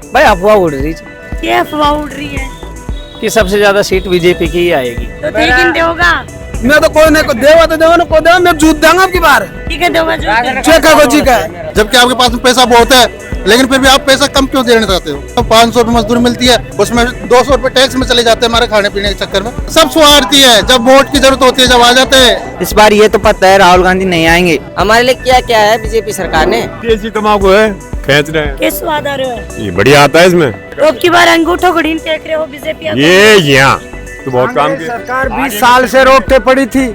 भाई अफवाह उड़ रही क्या अफवाह उड़ रही है? कि सबसे ज्यादा सीट बीजेपी की ही आएगी। तो लेकिन दोगा? मैं तो कोई नहीं को देवा तो देवा ना को देवा, मैं जूत दूंगा आपकी बार। ठीक है दोगा जो चेक है को चीक है। जबकि आपके पास में पैसा बहुत है, लेकिन फिर भी आप पैसा कम क्यों देना चाहते हो? तो 500 रुपये मजदूरी मिलती है, उसमें 200 रुपये टैक्स में चले जाते हैं हमारे खाने पीने के चक्कर में। सब स्वार्थी है, जब वोट की जरूरत होती है जब आ जाते हैं। इस बार ये तो पता है राहुल गांधी नहीं आएंगे। हमारे लिए क्या क्या है बीजेपी सरकार ने? देसी तम्बाकू है, खींच रहे हैं। किस स्वाद आ रहे हो? ये बढ़िया आता है इसमें। तो अब की बार अंगूठो गुड़ीन फेंक रहे हो बीजेपी? ये यहाँ तो बहुत काम की सरकार 20 साल से रोकते पड़ी थी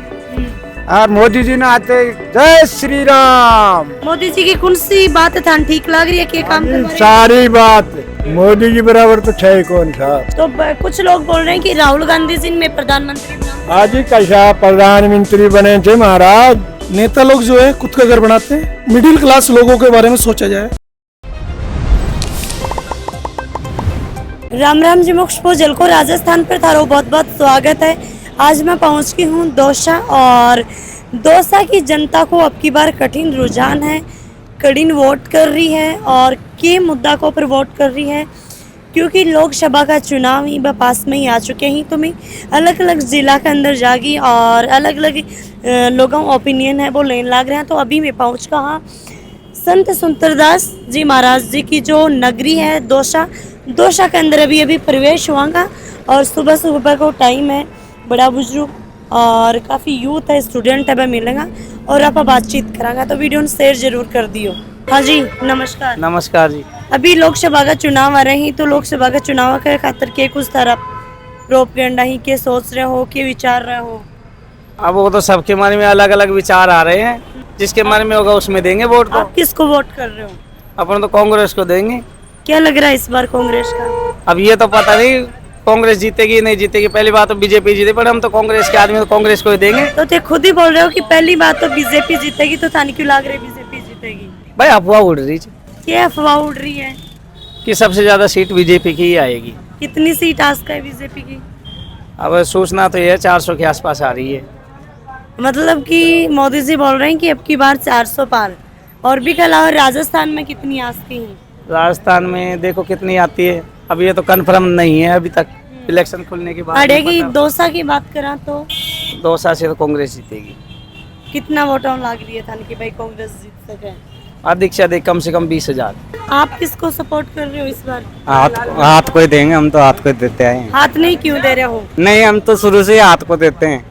और मोदी जी ने आते जय श्री राम। मोदी जी की कौन सी बात था ठीक लग रही है कि काम करवा रहे हैं? सारी बात मोदी जी बराबर तो है कौन सा। तो कुछ लोग बोल रहे हैं कि राहुल गांधी जी में प्रधानमंत्री बना। आज ही कैसा प्रधानमंत्री बने थे महाराज। नेता लोग जो है खुद का घर बनाते हैं, मिडिल क्लास लोगों के बारे में सोचा जाए। राम राम जी मोक्ष जल को राजस्थान पर थारो बहुत बहुत स्वागत है। आज मैं पहुंच गई हूं दौसा और दौसा की जनता को अब की बार कठिन रुझान है, कठिन वोट कर रही है और के मुद्दा को पर वोट कर रही है क्योंकि लोकसभा का चुनाव ही पास में ही आ चुके हैं। तो मैं अलग अलग ज़िला के अंदर जागी और अलग अलग लोगों ओपिनियन है वो लेने लग रहे हैं। तो अभी मैं पहुँच कहाँ संत सुंदरदास जी महाराज जी की जो नगरी है दौसा के अंदर अभी प्रवेश हुआगा और सुबह सुबह को टाइम है। बड़ा बुजुर्ग और काफ़ी यूथ है, स्टूडेंट है, वह मिलेगा और आप बातचीत करांगा। तो वीडियो शेयर जरूर कर दियो। हाँ जी नमस्कार। नमस्कार जी। अभी लोकसभा का चुनाव आ रहे हैं तो लोकसभा का चुनाव के खातिर के कुछ तरह प्रोपेगेंडा ही के सोच रहे हो, के विचार रहे हो? अब वो तो सबके मन में अलग अलग विचार आ रहे हैं, जिसके मन में होगा उसमें देंगे वोट। को आप किसको वोट कर रहे हो? अपन तो कांग्रेस को देंगे। क्या लग रहा है इस बार कांग्रेस का? अब ये तो पता नहीं कांग्रेस जीतेगी नहीं जीतेगी, पहली बात तो बीजेपी जीते, पर हम तो कांग्रेस के आदमी तो कांग्रेस को ही देंगे। तो ते खुद ही बोल रहे हो कि पहली बात तो बीजेपी जीतेगी, तो थाने क्यों लग रही बीजेपी जीतेगी? भाई अफवाह उड़ रही क्या अफवाह उड़ रही है? कि सबसे ज्यादा सीट बीजेपी की ही आएगी। कितनी सीट आस्का है बीजेपी की? अब सूचना तो ये है 400 के आसपास आ रही है। मतलब कि मोदी जी बोल रहे हैं कि अब की बार 400 पार। और भी के अलावा राजस्थान में कितनी आस्की है? राजस्थान में देखो कितनी आती है, अब ये तो कंफर्म नहीं है अभी तक, इलेक्शन खुलने के बाद अड़ेगी। दौसा की बात करा तो दौसा से तो कांग्रेस जीतेगी। कितना वोट लग रही है थाने की भाई कांग्रेस जीत सके? अधिक से अधिक कम से कम 20,000। आप किसको सपोर्ट कर रहे हो इस बार? हाथ को ही देंगे, हम तो हाथ को ही देते हैं। हाथ नहीं क्यों दे रहे हो? नहीं, हम तो शुरू से ही हाथ को देते हैं,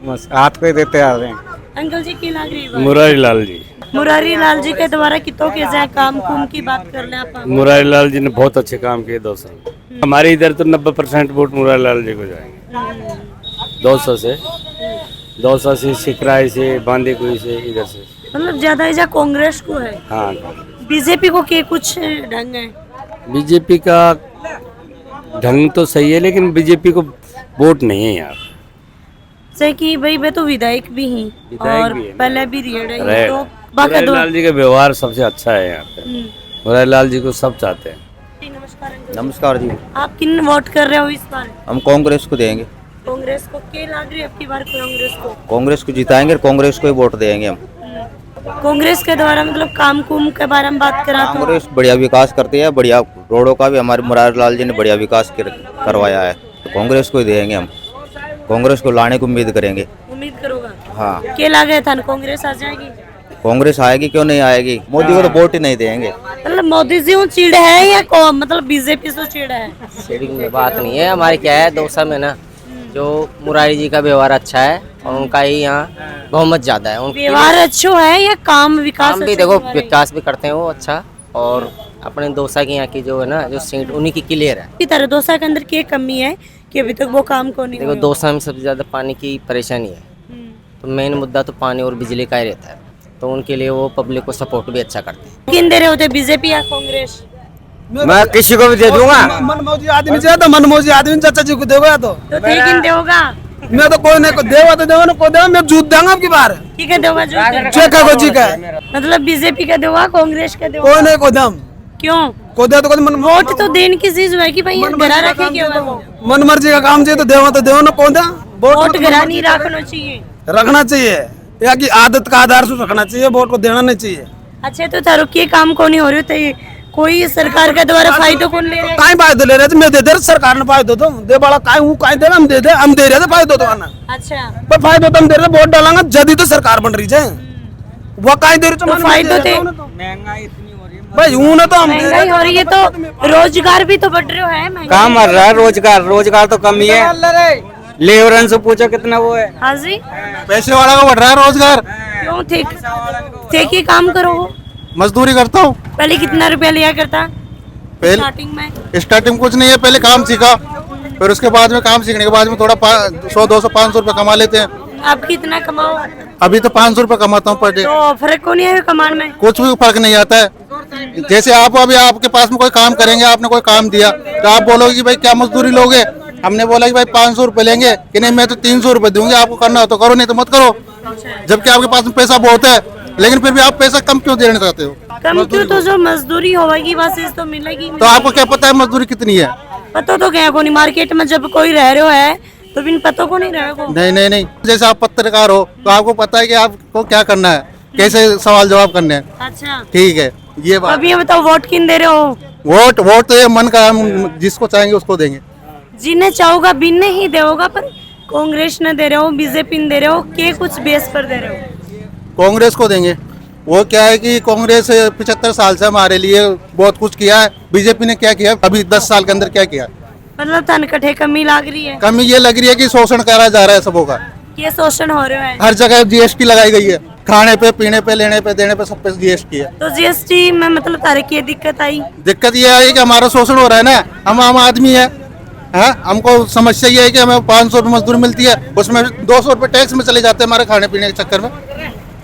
बस हाथ को ही देते आ रहे हैं। अंकल जी की लग रही है? मुरारी लाल जी। मुरारी लाल जी के द्वारा कितों के जाए काम कुम की बात कर ले आप? मुरारी लाल जी ने बहुत अच्छे काम किए 2 साल। हमारे इधर तो 90% वोट मुरारी लाल जी को जाएंगे। 200 से सिकराई से बांदीकुई से इधर से, मतलब ज्यादा इजा कांग्रेस को है। हाँ। बीजेपी को के कुछ ढंग है? बीजेपी का ढंग तो सही है, लेकिन बीजेपी को वोट नहीं है यार। जैसे कि भाई वे तो विधायक भी हैं और भी है, पहले भी रहे तो मुरारी लाल जी का व्यवहार सबसे अच्छा है यहाँ पे। मुरारी लाल जी को सब चाहते हैं। नमस्कार अंकल। नमस्कार जी। आप किन वोट कर रहे हो इस बार? हम कांग्रेस को देंगे। कांग्रेस को के लग रही है अब की बार? कांग्रेस को? कांग्रेस को जिताएंगे और कांग्रेस को ही वोट देंगे हम। कांग्रेस के द्वारा मतलब काम कुम के बारे में बात करा तो कांग्रेस बढ़िया विकास करती है, बढ़िया रोडों का भी हमारे मुरारी लाल जी ने बढ़िया विकास करवाया है, तो कांग्रेस को ही देंगे हम। कांग्रेस को लाने की उम्मीद करेंगे। उम्मीद करोगा? हाँ। के लगे था कांग्रेस आ जाएगी? कांग्रेस आएगी, क्यों नहीं आएगी? मोदी को तो वोट ही नहीं देंगे। मतलब मोदी जी चिड़ है या मतलब बीजेपी से चिड़ है? शेयरिंग में बात नहीं है। हमारे क्या है दौसा में ना, जो मुरारी जी का व्यवहार अच्छा है और उनका ही यहाँ बहुमत ज्यादा है। व्यवहार अच्छा है या काम विकास? काम भी देखो विकास भी करते हैं वो अच्छा, और अपने दौसा की यहाँ की जो है ना जो सीट उन्हीं की क्लियर है। की तरह दौसा के अंदर क्या कमी है कि अभी तक वो काम को नहीं? देखो दौसा में सबसे ज्यादा पानी की परेशानी है, तो मेन मुद्दा तो पानी और बिजली का ही रहता है, तो उनके लिए वो पब्लिक को सपोर्ट भी अच्छा करते हैं। किन दे रहे होते, बीजेपी या कांग्रेस? मैं किसी को भी दे दूंगा। मनमोजी आदमी चाहिए तो मनमोजी आदमी चाचा जी को देगा तो किन देगा? मैं तो कोई नहीं को देवा तो देवा ना को देवा, मैं जूत दूंगा आपकी बार। ठीक है देगा जो चेक है को चीक है। मतलब बीजेपी का देगा, कांग्रेस का देगा? कोई नहीं को दम क्यों? को दे तो कोई मन वोट तो देने की चीज है कि भाई घरा रखे क्या वो? मन मर्जी का काम चाहिए तो देवा ना को दे। वोट घरा नहीं रखना चाहिए? रखना चाहिए, या की आदत का आधार से रखना चाहिए, वोट को देना नहीं चाहिए। अच्छा तो थारो के काम को नहीं हो रहे तो कोई सरकार के द्वारा फायदा कौन ले रहा है? काय फायदो ले रहे थे मैं दे दे सरकार ने फायदो तो दे बड़ा काय हूँ काय दे हम दे रहे थे फायदो तो आना अच्छा पर फायदो तो हम दे रहे थे, वोट डालेंगे जदी तो सरकार बन रही है वो काय दे रहे तो फायदो थे भाई हूँ ना तो हम महंगाई हो रही है तो रोजगार भी तो बढ़ रहा है महंगाई। कहाँ मर रहा है रोजगार, रोजगार तो कम ही है। लेबरन से पूछो कितना वो है। हाँ जी पैसे वाला का बढ़ रहा है रोजगार। क्यों थे कि काम करो मजदूरी करता हूँ। पहले कितना रुपया लिया करता पहले स्टार्टिंग में? स्टार्टिंग कुछ नहीं है, पहले काम सीखा, फिर उसके बाद में काम सीखने के बाद में थोड़ा 100 200 500 रुपए कमा लेते हैं। आप कितना कमाओ? अभी तो 500 रुपए कमाता हूँ पर डे। तो फर्क कौन है कमान में? कुछ भी फर्क नहीं आता है। जैसे आप अभी आपके पास में कोई काम करेंगे, आपने कोई काम दिया तो आप बोलोगे कि भाई क्या मजदूरी लोगे, हमने बोला कि भाई 500 रुपए लेंगे कि नहीं मैं तो 300 रुपए दूंगी, आपको करना हो तो करो नहीं तो मत करो। जबकि आपके पास में पैसा बहुत है लेकिन फिर भी आप पैसा कम क्यों देना चाहते हो? कम क्यों? तो जो मजदूरी होगी बस तो मिलेगी। तो आपको क्या पता है मजदूरी कितनी है? पता तो क्या को नहीं, मार्केट में जब कोई रह रहे हो है तो बिन पतों को नहीं रहे को। नहीं नहीं नहीं, जैसे आप पत्रकार हो तो आपको पता है कि आपको क्या करना है, कैसे सवाल जवाब करने हैं। अच्छा ठीक है, ये बात। अभी हम बताओ वोट किन दे रहे हो? वोट तो ये मन का, हम जिसको चाहेंगे उसको देंगे। जिन्हें चाहोगा बिन नहीं देगा, पर कांग्रेस न दे रहे हो, बीजेपी न दे रहे हो, के कुछ बेस पर दे रहे हो? कांग्रेस को देंगे। वो क्या है कि कांग्रेस 75 साल से हमारे लिए बहुत कुछ किया है, बीजेपी ने क्या किया अभी 10 साल के अंदर क्या किया? मतलब तनकटे कमी लग रही है। कमी ये लग रही है कि शोषण करा जा रहा है सबों का। ये शोषण हो रहा है हर जगह जीएसटी लगाई गई है, खाने पे पीने पे लेने पे देने पे सब पे जीएसटी है। तो जीएसटी में मतलब तारे की दिक्कत आई? दिक्कत ये आई कि हमारा शोषण हो रहा है ना, हम आम आदमी है, हाँ हमको समस्या ये है कि हमें 500 रुपये मजदूरी मिलती है, उसमें 200 रुपये टैक्स में चले जाते हैं हमारे खाने पीने के चक्कर में।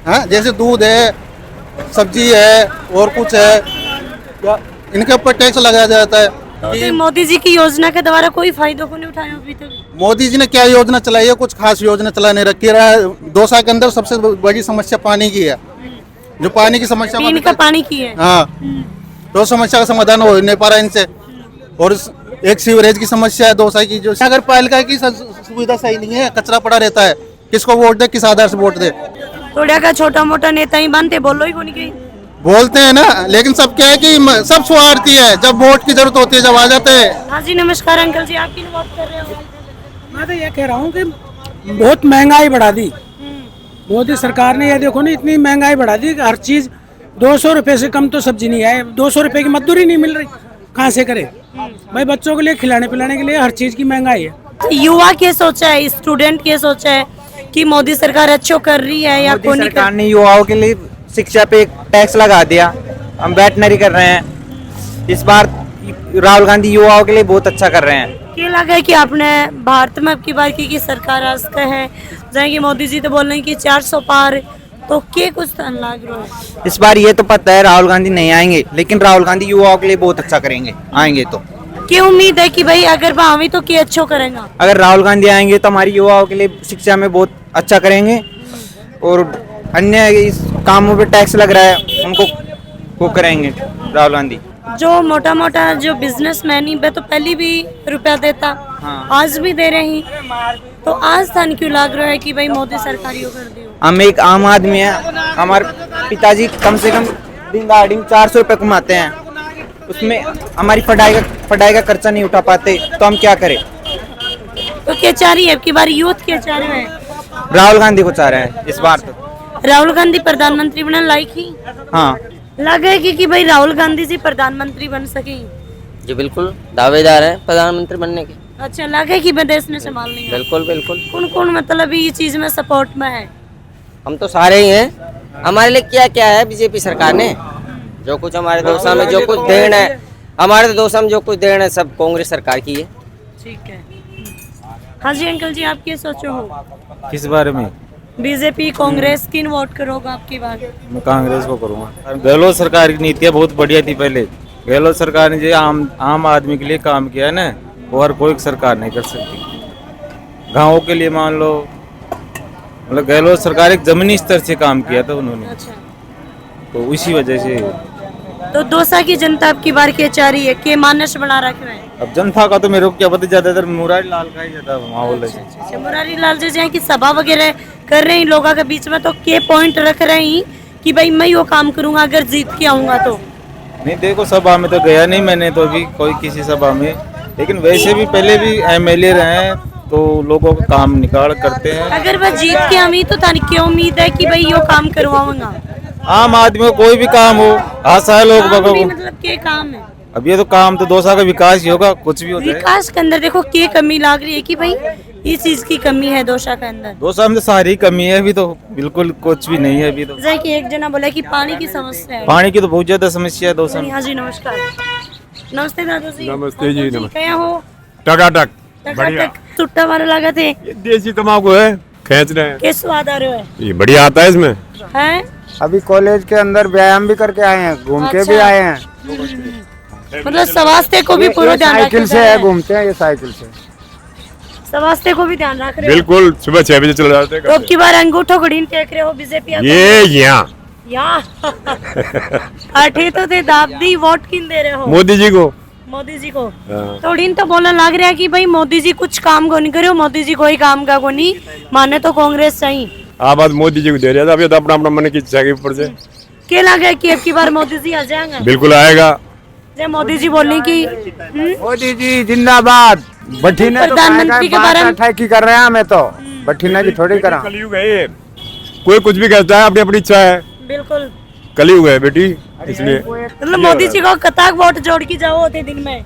हाँ जैसे दूध है, सब्जी है और कुछ है, इनके ऊपर टैक्स लगाया जाता है। तो मोदी जी की योजना के द्वारा कोई फायदा को नहीं उठाया अभी तक? मोदी जी ने क्या योजना चलाई है? कुछ खास योजना चला नहीं रखी है। 2 साल के अंदर सबसे बड़ी समस्या पानी की है, जो पानी की समस्या पीने का पानी की है। हाँ तो समस्या का समाधान हो नहीं पा रहा इनसे। और एक सीवरेज की समस्या है 2 साल की, जो नगर पालिका की सुविधा सही नहीं है, कचरा पड़ा रहता है। किसको वोट दे, किस आधार से वोट दे? थोड़ा का छोटा मोटा नेता ही बनते, बोलो ही कोनी कहीं बोलते हैं ना, लेकिन सब क्या है कि सब स्वार्थी है, जब वोट की जरूरत होती है जब आ जाते हैं। हाँ जी नमस्कार अंकल जी, आप किन वोट कर रहे हो? मैं तो ये कह रहा हूँ कि बहुत महंगाई बढ़ा दी मोदी सरकार ने। ये देखो ना इतनी महंगाई बढ़ा दी कि हर चीज 200 रुपए से कम तो सब्जी नहीं है। 200 रुपए की मजदूरी नहीं मिल रही, कहाँ से करे भाई? बच्चों के लिए खिलाने पिलाने के लिए हर चीज की महंगाई है। युवा क्या सोचा है, स्टूडेंट क्या सोचा है कि मोदी सरकार अच्छा कर रही है या मोदी कौन नहीं सरकार कर? ने युवाओं के लिए शिक्षा पे एक टैक्स लगा दिया, हम वेटनरी कर रहे हैं। इस बार राहुल गांधी युवाओं के लिए बहुत अच्छा कर रहे हैं। क्या लगा है कि आपने भारत में अब की बार की सरकार आज का है जाएंगे, मोदी जी तो बोल रहे हैं कि 400 पार, तो क्या कुछ लाग रहा है? इस बार ये तो पता है राहुल गांधी नहीं आएंगे, लेकिन राहुल गांधी युवाओं के लिए बहुत अच्छा करेंगे, आएंगे तो। क्या उम्मीद है कि भाई अगर भावी तो क्या अच्छा करेगा? अगर राहुल गांधी आएंगे तो हमारी युवाओं के लिए शिक्षा में बहुत अच्छा करेंगे, और अन्य इस कामों पे टैक्स लग रहा है उनको वो करेंगे राहुल गांधी। जो मोटा मोटा जो बिजनेसमैन ही वे तो पहले भी रुपया देता, हाँ। आज भी दे रहे हैं, तो आज थान क्यों लग रहा है कि भाई मोदी सरकार यो कर दी? हम एक आम आदमी है, हमारे पिताजी कम से कम दिन दहाड़ी 400 रुपये कमाते हैं, उसमें हमारी पढ़ाई का खर्चा नहीं उठा पाते, तो हम क्या करें? तो क्या चाह रही है अब की बार यूथ क्या चाह रहे हैं? राहुल गांधी को चाह रहे हैं इस बार तो। राहुल गांधी प्रधानमंत्री बनने लायक ही हाँ लगे कि भाई राहुल गांधी जी प्रधानमंत्री बन सके? जी बिल्कुल, दावेदार हैं प्रधानमंत्री बनने के। अच्छा लगे कि मैं देश में संभाल लेंगे? बिल्कुल बिल्कुल, कौन कौन मतलब ये चीज में सपोर्ट में है? हम तो सारे ही हैं। हमारे लिए क्या क्या है बीजेपी सरकार ने, जो कुछ हमारे दोसा में जो कुछ देन है, हमारे दोसा में जो कुछ देन है सब कांग्रेस सरकार की है। ठीक है। हाँ जी अंकल जी, आप क्या सोचो हो? किस बारे में? बीजेपी कांग्रेस किन वोट करोगे आपकी बार? मैं कांग्रेस को करूँगा। गहलोत सरकार की नीतियाँ बहुत बढ़िया थी पहले। गहलोत सरकार ने जो आम आदमी के लिए काम किया है ना, वो हर कोई सरकार नहीं कर सकती। गाँवों के लिए मान लो, मतलब गहलोत सरकार एक जमीनी स्तर से काम किया था उन्होंने, अच्छा, तो इसी वजह से। तो दोसा की जनता आपकी बार क्या चाह रही है, के मानस बना रखे हैं? अब जनता का तो मेरे को क्या पता, ज्यादातर मुरारी लाल का ही ज्यादा माहौल है। अच्छा, मुरारी लाल जी जहाँ की सभा वगैरह कर रहे हैं लोगों के बीच में, तो के पॉइंट रख रहे हैं कि भाई मैं यो काम करूंगा अगर जीत के आऊंगा तो? नहीं देखो, सभा में तो गया नहीं मैंने तो अभी कोई किसी सभा में, लेकिन वैसे भी पहले भी एमएलए रहे हैं तो लोगों का काम निकाल करते हैं। अगर वह जीत के आमी तो थाने क्या उम्मीद है कि भाई यो काम करवाऊंगा? आम आदमी को कोई भी काम हो, आशा है लोग काम बागों भी को। मतलब के काम है? अब ये तो काम तो दौसा का विकास ही होगा, कुछ भी हो जाए। विकास के अंदर देखो के कमी लग रही है कि भाई इस चीज की कमी है दौसा के अंदर। दौसा में तो सारी कमी है, अभी तो बिल्कुल कुछ भी नहीं है अभी तो। जैसे कि एक जना बोला कि पानी की समस्या है। पानी की तो बहुत ज्यादा समस्या है दौसा में। हाँ जी नमस्कार। नमस्ते दादा जी। नमस्ते जी, नमस्ते। क्या हो? टकाटक बढ़िया। सुट्टा वाला लगा थे। ये देसी तम्बाकू है, खींच रहे हैं। के स्वाद आ रहे है? ये बढ़िया आता है इसमें। हैं? अभी कॉलेज के अंदर व्यायाम भी करके आए हैं, घूम के भी अच्छा। आए हैं। मतलब स्वास्थ्य को भी पूरा ध्यान साइकिल रखा से जा है, रहा है। घूमते हैं ये साइकिल से। स्वास्थ्य को भी ध्यान रख रहे हो? बिल्कुल, सुबह 6 बजे चले जाते तो अब की बार अंगूठो घड़ीन टेक रहे हो बीजेपी? ये यहाँ अठे तो थे दाबदी वोट किन दे रहे हो? मोदी जी को। मोदी जी को। हाँ। तो दिन तो बोलने लग रहा है कि भाई मोदी जी कुछ काम को नहीं करो, मोदी जी कोई काम का को नहीं माने तो कांग्रेस सही। आप बात मोदी जी को दे रहे थे, अभी तो अपना अपना मन की इच्छा के ऊपर से। क्या लगा कि अब की बार मोदी जी आ जाएंगे? बिल्कुल आएगा। जब मोदी जी बोलने की मोदी जी जिंदाबाद। बठीने तो प्रधानमंत्री के बारे में की कर रहे हैं, हमें तो बठीने की थोड़ी करा। कलयुग है ये, कोई कुछ भी कहता है, अपनी अपनी इच्छा है। बिल्कुल कलयुग है बेटी, इसलिए। मतलब मोदी जी को कताक वोट जोड़ की जाओ होते दिन में?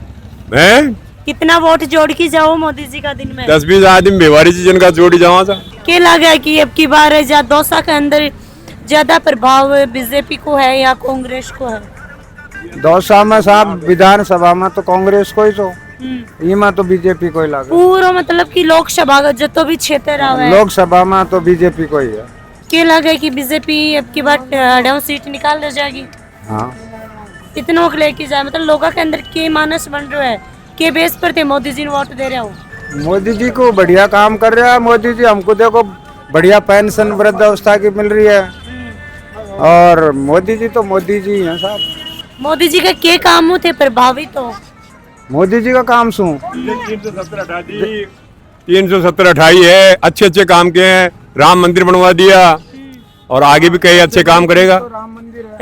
हैं? कितना वोट जोड़ की जाओ मोदी जी का दिन में? 10-20 आदमी बेवारी चीजन का जोड़ी जावा था। क्या लगा कि अब की बार दौसा के अंदर ज्यादा प्रभाव बीजेपी को है या कांग्रेस को है? दौसा में साहब विधानसभा में तो कांग्रेस को ही तो, ये में तो बीजेपी को ही लगा। पूरा मतलब कि लोकसभा का जो भी क्षेत्र रहा है लोकसभा में तो बीजेपी को ही है। क्या लगा कि बीजेपी अब की बार डाउन सीट निकाल दे जाएगी? हाँ, इतनों को लेके जाए मतलब लोगों के अंदर के मानस बन रहा है के बेस पर थे मोदी जी ने वोट दे रहे हो? मोदी जी को बढ़िया काम कर रहा है। मोदी जी हमको देखो बढ़िया पेंशन वृद्धावस्था की मिल रही है, और मोदी जी तो मोदी जी हैं साहब। मोदी जी का क्या काम थे प्रभावित हो? मोदी जी का काम सू 370-28 है, अच्छे अच्छे काम किए हैं। राम मंदिर बनवा दिया और आगे भी कई अच्छे काम करेगा।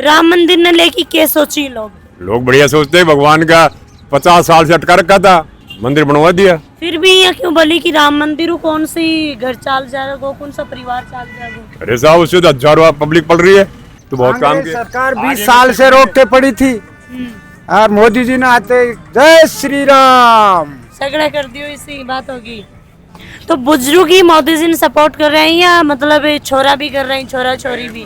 राम मंदिर ने लेके क्या सोची लोग बढ़िया सोचते हैं, भगवान का 50 साल से अटका रखा था, मंदिर बनवा दिया। फिर भी ये क्यों बोली कि राम मंदिर कौन सी घर चाल जाएगा, कौन सा परिवार चाल जाएगा? अरे साहब, उससे तो हजारों पब्लिक पढ़ रही है, तो बहुत काम किया। सरकार 20 साल से रोक के पड़ी थी, और मोदी जी ने आते जय श्री राम सगड़ा कर दियो, इसी बात होगी। तो बुजुर्ग ही मोदी जी ने सपोर्ट कर रहे हैं या मतलब छोरा भी कर रहे हैं, छोरा छोरी भी?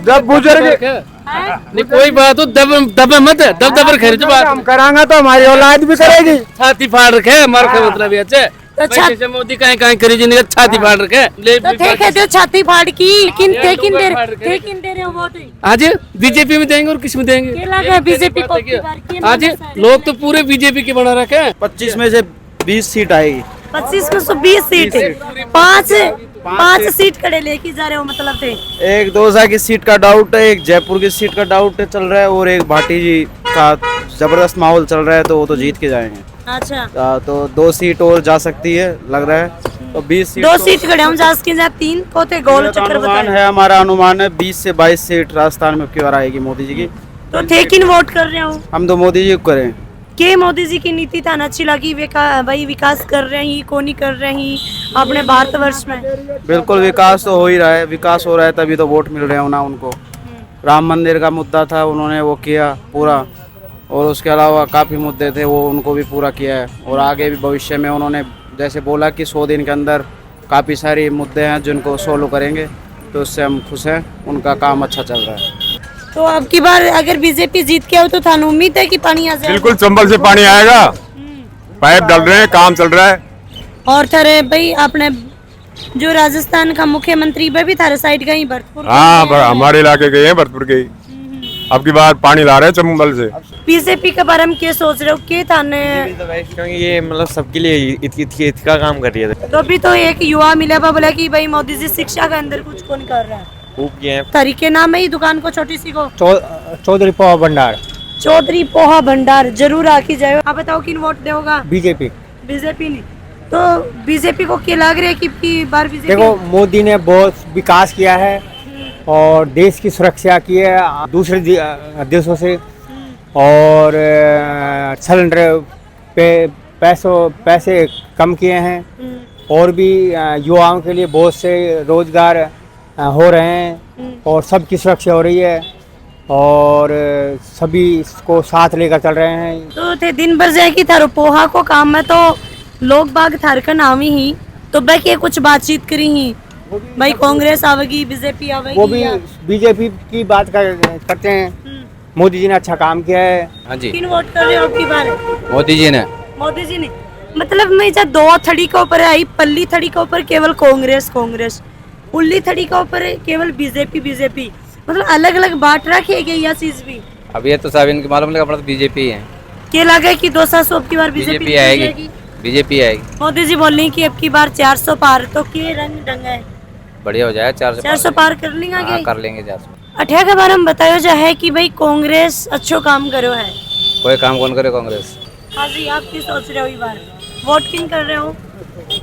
जब बुजुर्ग नहीं कोई बात हो, दब मत दब दबर खरीद बात हम करांगा तो हमारी औलाद भी करेगी। छाती फाड़ रखे है हमारे का मतलब ये अच्छे अच्छा जैसे मोदी कहीं करी जी ने छाती फाड़ रखे ले तो थे कहते हो छाती फाड़ की, लेकिन थे किन दे रहे हो वोट? आज बीजेपी में देंगे और किस में देंगे? क्या लगा है बीजेपी को अब की बार? क्या आज मानस है? लोग तो पूरे बीजेपी के बना रखे हैं। 25 में से 20 सीट आएगी। 25 में से 20 सीट, पाँच सीट खड़े लेके जा रहे हो मतलब थे? एक दौसा की सीट का डाउट है, एक जयपुर की सीट का डाउट चल रहा है, और एक भाटी जी का जबरदस्त माहौल चल रहा है, तो वो तो जीत के जाएंगे। अच्छा, तो 2 सीट और जा सकती है लग रहा है, तो 20 सीट 2 सीट खड़े हम जा सके जा 3 कोते गोल चक्कर अनुमान बताए है, हमारा अनुमान है 20 से 22 सीट राजस्थान में अब की बार आएगी मोदी जी की। तो थे किन वोट कर रहे हो? हम तो मोदी जी को करें। के मोदी जी की नीति था अच्छी लगी? भाई विकास कर रहे हैं को नहीं कर रहे हैं अपने भारतवर्ष में? बिल्कुल विकास तो हो ही रहा है, विकास हो रहा है तभी तो वोट मिल रहे हो ना उनको। राम मंदिर का मुद्दा था, उन्होंने वो किया पूरा, और उसके अलावा काफ़ी मुद्दे थे वो उनको भी पूरा किया है, और आगे भी भविष्य में उन्होंने जैसे बोला कि 100 दिन के अंदर काफ़ी सारी मुद्दे हैं जिनको सोल्व करेंगे, तो उससे हम खुश हैं, उनका काम अच्छा चल रहा है। तो अब की बार अगर बीजेपी जीत के हो तो थानू उम्मीद है कि पानी आ जाए? बिल्कुल चंबल से पानी आएगा, पाइप डाल रहे हैं, काम चल रहा है। और थारे भाई आपने जो राजस्थान का मुख्यमंत्री वह भी थारे साइड का ही भरतपुर? हाँ, हमारे इलाके गए हैं, भरतपुर के। अब की बार पानी ला रहे हैं चंबल से। बीजेपी के बारे में क्या सोच रहे हो? के थाने क्योंकि ये मतलब सबके लिए इसका काम कर रही है। तो अभी तो एक युवा मिला बोला कि भाई मोदी जी शिक्षा के अंदर कुछ कौन कर रहा है? तरीके नाम है ही दुकान को छोटी सी को चौधरी पोहा भंडार। चौधरी पोहा भंडार जरूर आके जाए। आप बताओ किन वोट देगा? बीजेपी। बीजेपी ने तो बीजेपी को क्या लग रहा है कि बार बीजेपी? देखो मोदी ने बहुत विकास किया है और देश की सुरक्षा की है दूसरे देशों से, और सिलेंडर पे पैसे कम किए हैं और भी युवाओं के लिए बहुत से रोजगार हो रहे हैं और सबकी सुरक्षा हो रही है और सभी इसको साथ लेकर चल रहे हैं। तो थे दिन भर जाएगी थारो पोहा को काम में तो लोग बाग थार का नाम ही तो भाई के कुछ बातचीत करी ही भाई कांग्रेस आवेगी बीजेपी आवेगी वो भी बीजेपी की बात करते हैं। मोदी जी ने अच्छा काम किया है। हाँ जी, किन वोट कर रहे हो आपकी बार? मोदी जी ने। मोदी जी ने मतलब मैं जब दो थड़ी के ऊपर आई, पल्ली थड़ी के ऊपर केवल कांग्रेस, उल्ली थड़ी के ऊपर केवल बीजेपी, मतलब अलग अलग बांट रखी गई यह चीज भी। अब ये तो सब इनके मालूम लगा, अपना तो बीजेपी है। क्या लगा कि 200 अब की बार बीजेपी आएगी, बीजेपी आएगी। मोदी जी बोल रही कि अब की बार 400 पार, तो के रंग डंगा है बढ़िया हो जाए, 400 पार कर लेंगे आगे। कर लेंगे 400। अठिया के बारे में बतायो जो है कि भाई कांग्रेस अच्छो काम करो है। कोई काम कौन करे कांग्रेस। हाँ जी, आप की सोच रहे हो इस बार वोट किन कर रहे हो?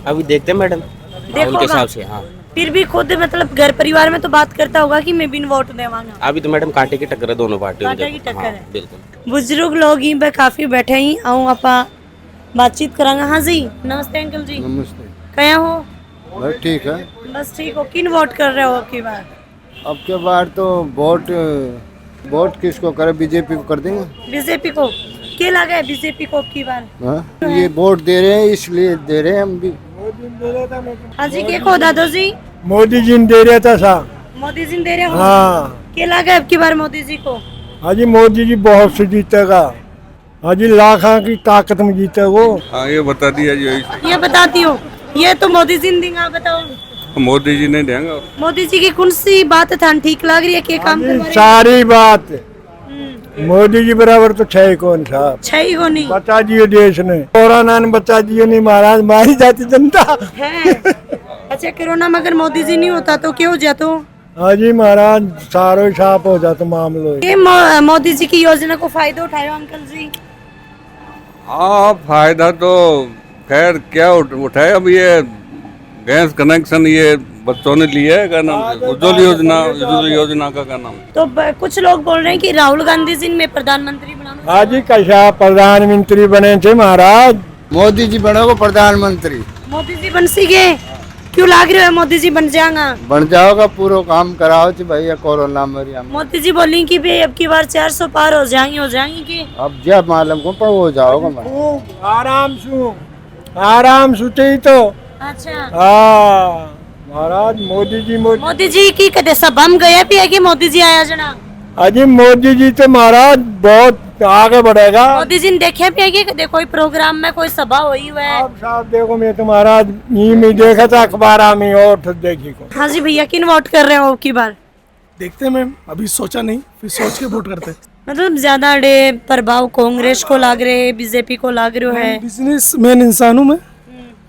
अभी देखते हैं मैडम, देखो के हिसाब से। हाँ, फिर भी खुद मतलब घर परिवार में तो बात करता होगा कि मैं बिन वोट देवांगा। अभी तो मैडम कांटे की टक्कर है दोनों पार्टियों कांटे की टक्कर है। बिल्कुल। बुजुर्ग लोग ही पे काफी बैठे ही आऊँ आपा बातचीत करांगा। हाँ जी, नमस्ते अंकल जी। नमस्ते। कया हो? बस ठीक है। बस ठीक हो। किन वोट कर रहे हो अब की बार? अब के बार तो वोट किसको करे, बीजेपी को कर देंगे। बीजेपी को क्या लगा है बीजेपी को अब की बार? हाँ, ये वोट दे रहे हैं इसलिए दे रहे हैं हम भी। हाँ जी, क्या को दादो जी? मोदी जी ने दे रहा था सा। मोदी जी ने दे रहे हो? हाँ। क्या लगा है अब की बार मोदी जी को? हाँ जी, मोदी जी बहुत से जीतेगा। हाँ जी, लाखों की ताकत में जीतेगा वो। हाँ ये बता दिया जी, ये बताती हो, ये तो मोदी जी ने देंगे। बताओ मोदी जी नहीं देंगे। मोदी जी की कौन सी बात थान ठीक लग रही है? क्या काम करवा रहे हैं? सारी बात मोदी जी बराबर तो छह कौन साहब, छह ही को नहीं बचा दिए देश ने। कोरोना ने बचा दिए नहीं महाराज, मारी जाती जनता है। अच्छा, कोरोना में अगर मोदी जी नहीं होता तो क्या हो जाता? हाँ जी महाराज, सारो साफ हो जाता मामलो। ये मोदी जी की योजना को फायदा उठायो अंकल जी? हाँ फायदा तो खैर क्या उठाए, अब ये गैस कनेक्शन ये बच्चों ने लिया है, क्या नाम उज्ज्वल योजना का क्या नाम। तो कुछ लोग बोल रहे हैं कि राहुल गांधी जी में प्रधानमंत्री बनाना। हाँ जी, कैसा प्रधानमंत्री बने थे महाराज? मोदी जी बनेगा प्रधानमंत्री। मोदी जी बन सी गए? क्यों लाग रहे हो मोदी जी बन जाएगा? बन जाओगा, पूरा काम कराओ जी भैया। कोरोना में मोदी जी बोली कि भाई अब की बार 400 पार हो जाएंगी कि अब जब मालूम को पर हो जाओगा। आराम सुते तो। अच्छा, हाँ महाराज, मोदी जी की कदे सब हम गया भी है कि मोदी जी आया जना? अजी मोदी जी तो महाराज बहुत आगे बढ़ेगा। मोदी जी ने देखे भी है कि कदे कोई प्रोग्राम में कोई सभा हुई है? अब साहब देखो, मैं तो महाराज में देखा था अखबार में और देखी को। हाँ जी भैया, किन वोट कर रहे हो अब की बार? देखते हैं मैम, अभी सोचा नहीं, फिर सोच के वोट करते हैं। मतलब ज्यादा अड़े प्रभाव कांग्रेस को लाग रहे, बीजेपी को लाग रहे है? बिजनेस मैन इंसान हूँ मैं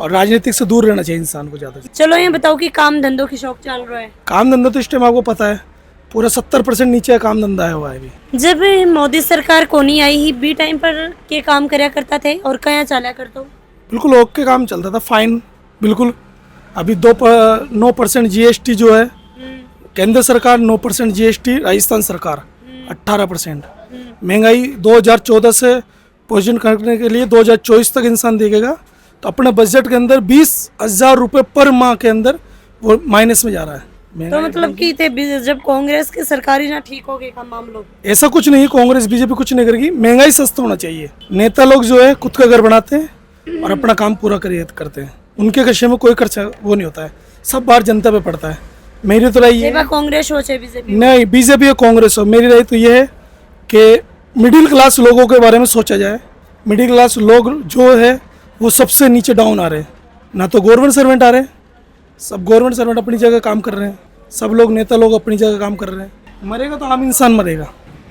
और राजनीतिक से दूर रहना चाहिए इंसान को ज्यादा। चलो ये बताओ कि काम धंधों की शौक चल रहा है? काम धंधा तो इस टाइम आपको पता है पूरा 70% नीचे काम धंधा है हुआ है अभी। जब मोदी सरकार को नहीं आई ही बी टाइम पर के काम करया करता थे और क्या चला करता? बिल्कुल ओके काम चलता था, फाइन बिल्कुल। अभी 9% GST जो है केंद्र सरकार, 9% GST राजस्थान सरकार, 18%। महंगाई 2014 से पोषण करने के लिए 2024 तक इंसान देखेगा तो अपने बजट के अंदर 20,000 रुपये पर माह के अंदर वो माइनस में जा रहा है। तो मतलब कि जब कांग्रेस की सरकार ही ना ठीक हो गई काम मामलों, ऐसा कुछ नहीं, कांग्रेस बीजेपी कुछ नहीं करेगी। महंगाई सस्ता होना चाहिए। नेता लोग जो है खुद का घर बनाते हैं और अपना काम पूरा करते हैं। उनके कशे में कोई खर्चा वो नहीं होता है, सब बार जनता पे पड़ता है। मेरी तो राय है, कांग्रेस हो चाहे बीजेपी नहीं, बीजेपी या कांग्रेस हो, मेरी राय तो ये है कि मिडिल क्लास लोगों के बारे में सोचा जाए। मिडिल क्लास लोग जो है वो सबसे नीचे डाउन आ रहे हैं, ना तो गवर्नमेंट सर्वेंट आ रहे हैं। सब गवर्नमेंट सर्वेंट अपनी जगह काम कर रहे हैं, सब लोग नेता लोग अपनी जगह काम कर रहे हैं। मरेगा तो आम इंसान मरेगा।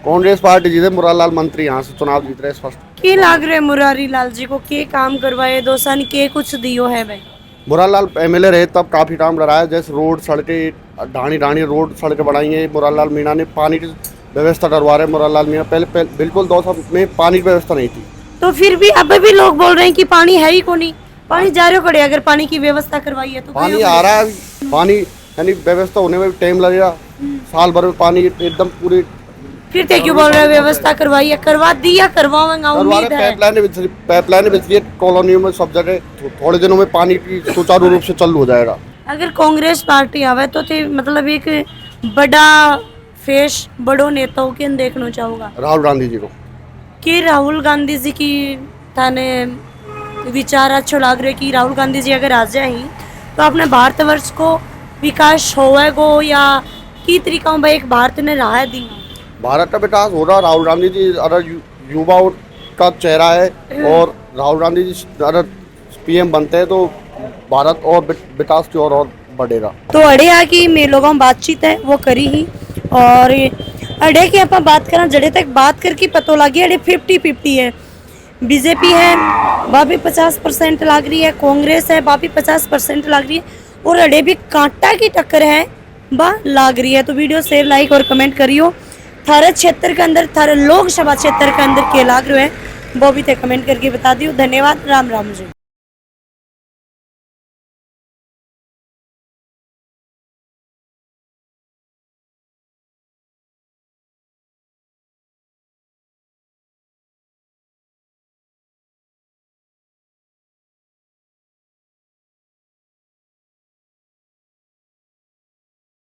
कांग्रेस पार्टी जीते, मुरारलाल मंत्री यहाँ से चुनाव जीत रहे स्पष्ट। के लाग रहे मुरारी लाल जी को के काम करवाए दोसा ने के कुछ दियो है भाई? मुरारलाल MLA रहे तब काफी टाइम लड़ाया, जैसे रोड सड़कें ढाणी रोड सड़कें बनाई है मुरारलाल मीणा ने। पानी की व्यवस्था करवा रहे मुरारलाल मीणा। पहले बिल्कुल 2 साल में पानी की व्यवस्था नहीं थी। तो फिर भी अब भी लोग बोल रहे हैं कि पानी है ही को नहीं, पानी जा रहे खड़े। अगर पानी की व्यवस्था करवाई है तो पानी आ रहा है, पानी यानी व्यवस्था होने में टाइम लगेगा। साल भर में पानी एकदम पूरी फिर ते क्यों बोल रहे हो व्यवस्था करवाई है? करवा दी या करवाऊंगा, उम्मीद है। पाइपलाइन बिछ रही है कॉलोनियों में, सब जगह थोड़े दिनों में पानी की सुचारू रूप से चालू हो जाएगा। अगर कांग्रेस पार्टी आवे तो ते मतलब एक बड़ा फेस बड़ो नेताओं के देखना चाहूंगा राहुल गांधी जी को कि राहुल गांधी जी की थाने विचार अच्छो लाग रहे कि राहुल गांधी जी अगर आ जाए तो अपने भारतवर्ष को विकास होएगो या की तरीका में एक भारत ने राह दी? भारत का विकास हो रहा। राहुल गांधी जी अगर युवाओं का चेहरा है और राहुल गांधी जी अगर पीएम बनते हैं तो भारत और विकास की और बढ़ेगा। तो अड़े आ की मेरे लोगों में बातचीत है वो करी ही, और अड़े की आप बात करें जड़े तक बात करके पता लगी अड़े 50-50 है। बीजेपी है वह भी 50% लग रही है, कांग्रेस है वह भी 50% लग रही है, और अड़े भी कांटा की टक्कर है वह लग रही है। तो वीडियो शेयर लाइक और कमेंट करियो। थारे क्षेत्र के अंदर थारे लोकसभा क्षेत्र के अंदर के लाग रहे हैं वो भी थे कमेंट करके बता दियो। धन्यवाद। राम राम जी।